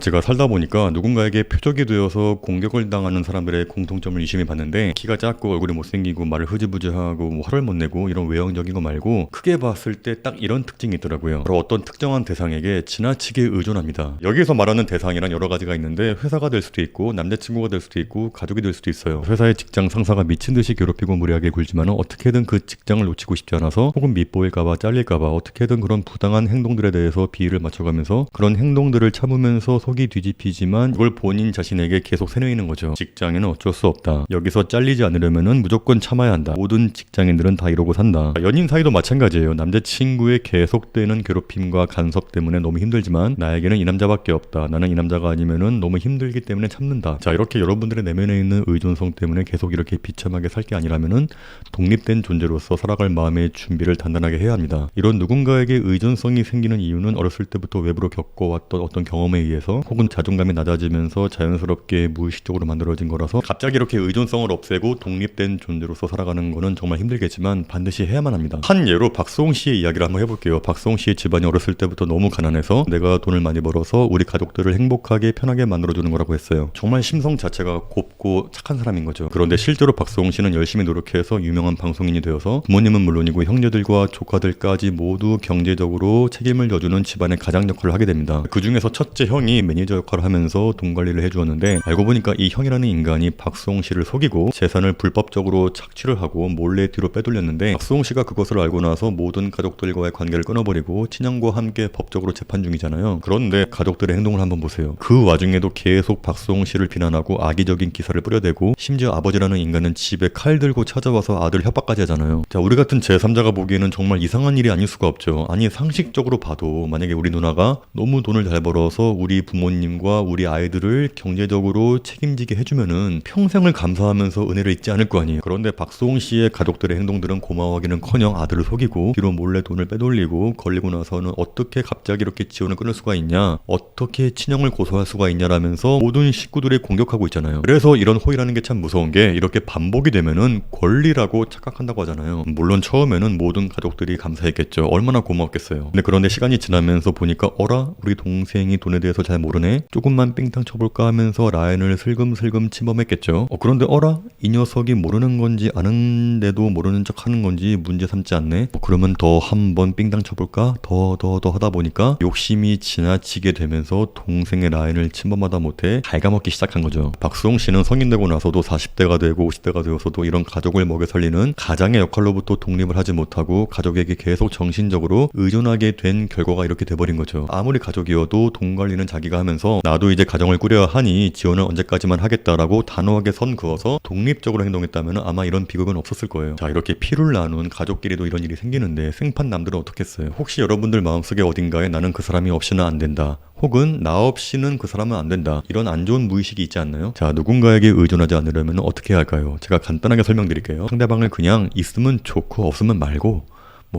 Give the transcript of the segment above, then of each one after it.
제가 살다 보니까 누군가에게 표적이 되어서 공격을 당하는 사람들의 공통점을 유심히 봤는데, 키가 작고 얼굴이 못생기고 말을 흐지부지하고 화를 못 내고 이런 외형적인 거 말고 크게 봤을 때 딱 이런 특징이 있더라고요. 바로 어떤 특정한 대상에게 지나치게 의존합니다. 여기서 말하는 대상이란 여러 가지가 있는데, 회사가 될 수도 있고 남자친구가 될 수도 있고 가족이 될 수도 있어요. 회사의 직장 상사가 미친 듯이 괴롭히고 무리하게 굴지만 어떻게든 그 직장을 놓치고 싶지 않아서, 혹은 밉보일까봐 잘릴까봐 어떻게든 그런 부당한 행동들에 대해서 비위를 맞춰가면서 그런 행동들을 참으면서 속이 뒤집히지만 이걸 본인 자신에게 계속 세뇌이는 거죠. 직장에는 어쩔 수 없다. 여기서 잘리지 않으려면은 무조건 참아야 한다. 모든 직장인들은 다 이러고 산다. 연인 사이도 마찬가지예요. 남자친구의 계속되는 괴롭힘과 간섭 때문에 너무 힘들지만 나에게는 이 남자밖에 없다. 나는 이 남자가 아니면은 너무 힘들기 때문에 참는다. 자, 이렇게 여러분들의 내면에 있는 의존성 때문에 계속 이렇게 비참하게 살 게 아니라면은 독립된 존재로서 살아갈 마음의 준비를 단단하게 해야 합니다. 이런 누군가에게 의존성이 생기는 이유는 어렸을 때부터 외부로 겪어왔던 어떤 경험에 의해서, 혹은 자존감이 낮아지면서 자연스럽게 무의식적으로 만들어진 거라서, 갑자기 이렇게 의존성을 없애고 독립된 존재로서 살아가는 거는 정말 힘들겠지만 반드시 해야만 합니다. 한 예로 박수홍 씨의 이야기를 한번 해볼게요. 박수홍 씨의 집안이 어렸을 때부터 너무 가난해서 내가 돈을 많이 벌어서 우리 가족들을 행복하게 편하게 만들어주는 거라고 했어요. 정말 심성 자체가 곱고 착한 사람인 거죠. 그런데 실제로 박수홍 씨는 열심히 노력해서 유명한 방송인이 되어서 부모님은 물론이고 형제들과 조카들까지 모두 경제적으로 책임을 져주는 집안의 가장 역할을 하게 됩니다. 그 중에서 첫째 형이 매니저 역할을 하면서 돈 관리를 해주었는데, 알고 보니까 이 형이라는 인간이 박수홍 씨를 속이고 재산을 불법적으로 착취를 하고 몰래 뒤로 빼돌렸는데, 박수홍 씨가 그것을 알고 나서 모든 가족들과의 관계를 끊어버리고 친형과 함께 법적으로 재판 중이잖아요. 그런데 가족들의 행동을 한번 보세요. 그 와중에도 계속 박수홍 씨를 비난하고 악의적인 기사를 뿌려대고, 심지어 아버지라는 인간은 집에 칼 들고 찾아와서 아들 협박까지 하잖아요. 자, 우리 같은 제3자가 보기에는 정말 이상한 일이 아닐 수가 없죠. 아니, 상식적으로 봐도 만약에 우리 누나가 너무 돈을 잘 벌어서 우리 부모님과 우리 아이들을 경제적으로 책임지게 해주면은 평생을 감사하면서 은혜를 잊지 않을 거 아니에요. 그런데 박수홍 씨의 가족들의 행동들은 고마워하기는커녕 아들을 속이고 뒤로 몰래 돈을 빼돌리고, 걸리고 나서는 어떻게 갑자기 이렇게 지원을 끊을 수가 있냐, 어떻게 친형을 고소할 수가 있냐라면서 모든 식구들을 공격하고 있잖아요. 그래서 이런 호의라는 게 참 무서운 게, 이렇게 반복이 되면은 권리라고 착각한다고 하잖아요. 물론 처음에는 모든 가족들이 감사했겠죠. 얼마나 고마웠겠어요. 그런데 시간이 지나면서 보니까, 어라? 우리 동생이 돈에 대해서 잘 모르네? 조금만 삥땅 쳐볼까 하면서 라인을 슬금슬금 침범했겠죠. 그런데 어라? 이 녀석이 모르는 건지 아는데도 모르는 척 하는 건지 문제 삼지 않네? 그러면 더 한번 삥땅 쳐볼까? 더 하다 보니까 욕심이 지나치게 되면서 동생의 라인을 침범하다 못해 갉아먹기 시작한 거죠. 박수홍 씨는 성인 되고 나서도 40대가 되고 50대가 되어서도 이런 가족을 먹여 살리는 가장의 역할로부터 독립을 하지 못하고 가족에게 계속 정신적으로 의존하게 된 결과가 이렇게 돼버린 거죠. 아무리 가족이어도 돈 관리는 자기가 하면서 나도 이제 가정을 꾸려야 하니 지원은 언제까지만 하겠다라고 단호하게 선 그어서 독립적으로 행동했다면 아마 이런 비극은 없었을 거예요. 자, 이렇게 피를 나눈 가족끼리도 이런 일이 생기는데 생판 남들은 어떻겠어요? 혹시 여러분들 마음속에 어딘가에 나는 그 사람이 없이는 안 된다, 혹은 나 없이는 그 사람은 안 된다, 이런 안 좋은 무의식이 있지 않나요? 자, 누군가에게 의존하지 않으려면 어떻게 해야 할까요? 제가 간단하게 설명드릴게요. 상대방을 그냥 있으면 좋고 없으면 말고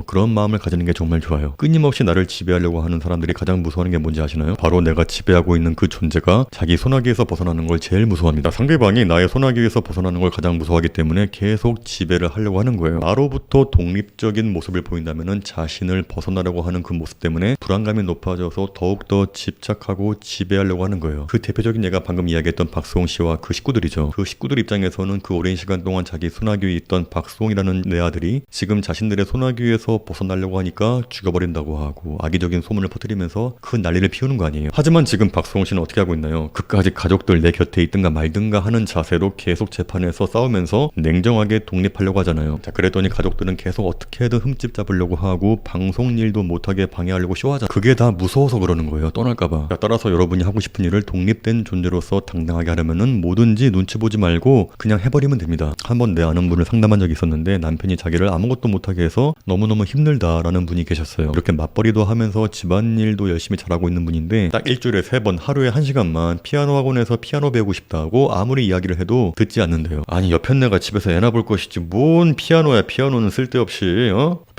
그런 마음을 가지는 게 정말 좋아요. 끊임없이 나를 지배하려고 하는 사람들이 가장 무서워하는 게 뭔지 아시나요? 바로 내가 지배하고 있는 그 존재가 자기 손아귀에서 벗어나는 걸 제일 무서워합니다. 상대방이 나의 손아귀에서 벗어나는 걸 가장 무서워하기 때문에 계속 지배를 하려고 하는 거예요. 나로부터 독립적인 모습을 보인다면은 자신을 벗어나려고 하는 그 모습 때문에 불안감이 높아져서 더욱더 집착하고 지배하려고 하는 거예요. 그 대표적인 예가 방금 이야기했던 박수홍 씨와 그 식구들이죠. 그 식구들 입장에서는 그 오랜 시간 동안 자기 손아귀에 있던 박수홍이라는 내 아들이 지금 자신들의 손아귀에서 벗어나려고 하니까 죽여버린다고 하고 악의적인 소문을 퍼뜨리면서 큰 난리를 피우는 거 아니에요. 하지만 지금 박수홍 씨는 어떻게 하고 있나요? 그까짓 가족들 내 곁에 있든가 말든가 하는 자세로 계속 재판에서 싸우면서 냉정하게 독립하려고 하잖아요. 자, 그랬더니 가족들은 계속 어떻게든 흠집 잡으려고 하고 방송 일도 못하게 방해하려고 쇼하잖아요. 그게 다 무서워서 그러는 거예요. 떠날까봐. 자, 따라서 여러분이 하고 싶은 일을 독립된 존재로서 당당하게 하려면은 뭐든지 눈치 보지 말고 그냥 해버리면 됩니다. 한번 내 아는 분을 상담한 적이 있었는데, 남편이 자기를 아무것도 못하게 해서 너무너무 힘들다라는 분이 계셨어요. 이렇게 맞벌이도 하면서 집안일도 열심히 잘하고 있는 분인데, 딱 일주일에 3번 하루에 1시간만 피아노 학원에서 피아노 배우고 싶다고 아무리 이야기를 해도 듣지 않는데요. 아니, 옆편네가 집에서 애나 볼 것이지 뭔 피아노야. 피아노는 쓸데없이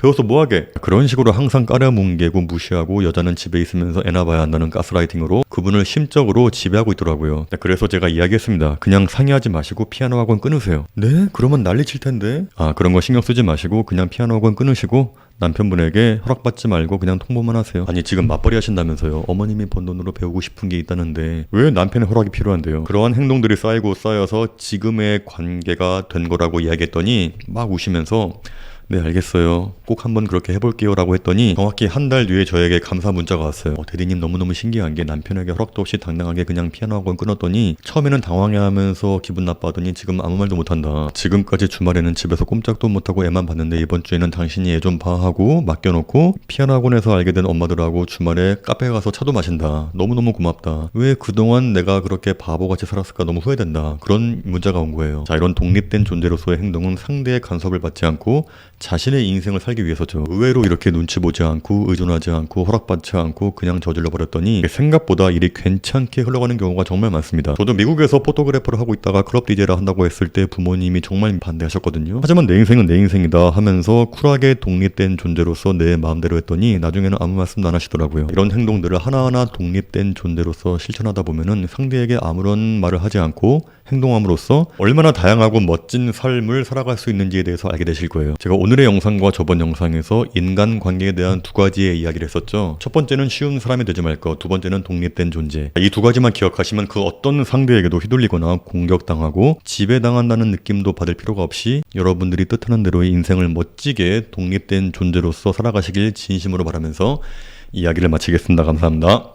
배워서 뭐하게? 그런 식으로 항상 까려뭉개고 무시하고 여자는 집에 있으면서 애나 봐야 한다는 가스라이팅으로 그분을 심적으로 지배하고 있더라고요. 그래서 제가 이야기했습니다. 그냥 상의하지 마시고 피아노 학원 끊으세요. 네? 그러면 난리 칠 텐데. 그런 거 신경 쓰지 마시고 그냥 피아노 학원 끊으시고 남편분에게 허락받지 말고 그냥 통보만 하세요. 아니 지금 맞벌이 하신다면서요. 어머님이 번 돈으로 배우고 싶은 게 있다는데 왜 남편의 허락이 필요한데요? 그러한 행동들이 쌓이고 쌓여서 지금의 관계가 된 거라고 이야기했더니 막 우시면서 네 알겠어요. 꼭 한번 그렇게 해볼게요 라고 했더니 정확히 한 달 뒤에 저에게 감사 문자가 왔어요. 대리님 너무너무 신기한 게 남편에게 허락도 없이 당당하게 그냥 피아노 학원 끊었더니 처음에는 당황해하면서 기분 나빠하더니 지금 아무 말도 못한다. 지금까지 주말에는 집에서 꼼짝도 못하고 애만 봤는데 이번 주에는 당신이 애 좀 봐 하고 맡겨놓고 피아노 학원에서 알게 된 엄마들하고 주말에 카페에 가서 차도 마신다. 너무너무 고맙다. 왜 그동안 내가 그렇게 바보같이 살았을까 너무 후회된다. 그런 문자가 온 거예요. 자, 이런 독립된 존재로서의 행동은 상대의 간섭을 받지 않고 자신의 인생을 살기 위해서죠. 의외로 이렇게 눈치 보지 않고 의존하지 않고 허락받지 않고 그냥 저질러 버렸더니 생각보다 일이 괜찮게 흘러가는 경우가 정말 많습니다. 저도 미국에서 포토그래퍼를 하고 있다가 클럽 DJ를 한다고 했을 때 부모님이 정말 반대하셨거든요. 하지만 내 인생은 내 인생이다 하면서 쿨하게 독립된 존재로서 내 마음대로 했더니 나중에는 아무 말씀도 안 하시더라고요. 이런 행동들을 하나하나 독립된 존재로서 실천하다 보면은 상대에게 아무런 말을 하지 않고 행동함으로써 얼마나 다양하고 멋진 삶을 살아갈 수 있는지에 대해서 알게 되실 거예요. 제가 오늘의 영상과 저번 영상에서 인간관계에 대한 두 가지의 이야기를 했었죠. 첫 번째는 쉬운 사람이 되지 말 것, 두 번째는 독립된 존재. 이 두 가지만 기억하시면 그 어떤 상대에게도 휘둘리거나 공격당하고 지배당한다는 느낌도 받을 필요가 없이 여러분들이 뜻하는 대로의 인생을 멋지게 독립된 존재로서 살아가시길 진심으로 바라면서 이야기를 마치겠습니다. 감사합니다.